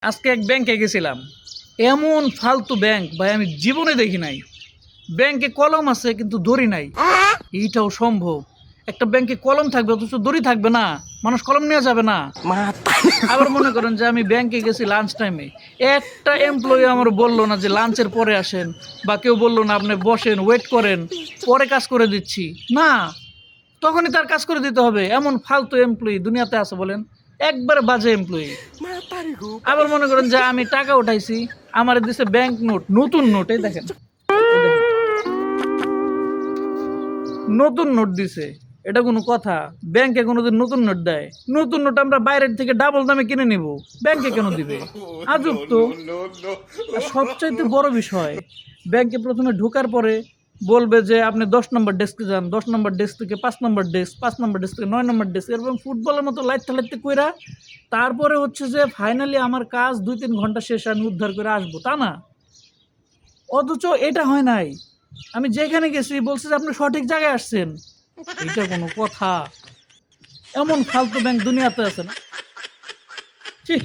আজকে এক ব্যাংকে গেছিলাম। এমন ফালতু ব্যাংক ভাই আমি জীবনে দেখি নাই। ব্যাংকে কলম আছে কিন্তু দড়ি নাই। এইটাও সম্ভব? একটা ব্যাংকে কলম থাকবে অথচ দড়ি থাকবে না, মানুষ কলম নিয়ে যাবে না। আবার মনে করেন যে আমি ব্যাংকে গেছি লাঞ্চ টাইমে, একটা এমপ্লয়ি আমার বললো না যে লাঞ্চের পরে আসেন, বা কেউ বললো না আপনি বসেন ওয়েট করেন পরে কাজ করে দিচ্ছি, না, তখনই তার কাজ করে দিতে হবে। এমন ফালতু এমপ্লয়ি দুনিয়াতে আছে বলেন? একবারে বাজে এমপ্লয়ি। আবার মনে করেন যে আমি টাকা উঠাইছি, আমার দিছে ব্যাংক নোট, নতুন নোট, এই দেখেন, এই দেখেন, নতুন নোট দিছে। এটা কোনো কথা? ব্যাংকে কোনোদিন নতুন নোট দেয়? নতুন নোট আমরা বাইরের থেকে ডাবল দামে কিনে নিব, ব্যাংকে কেন দিবে? আজব তো। আর সবচাইতে বড় বিষয়, ব্যাংকে প্রথমে ঢোকার পরে বলবে যে আপনি 10 নম্বর ডেস্কে যান, 10 নম্বর ডেস্ক থেকে 5 নম্বর ডেস্ক, 5 নম্বর ডেস্ক থেকে 9 নম্বর ডেস্ক, এরকম ফুটবলের মতো লাইটতে লাইটতে কইরা তারপরে হচ্ছে যে ফাইনালি আমার কাজ 2-3 ঘন্টা শেষে আমি উদ্ধার করে আসবো, তা না। অথচ এটা হয় নাই। আমি যেখানে গেছি বলছে যে আপনি সঠিক জায়গায় আসছেন। এটা কোনো কথা? এমন ফালতু ব্যাংক দুনিয়াতে আছে না? ছি।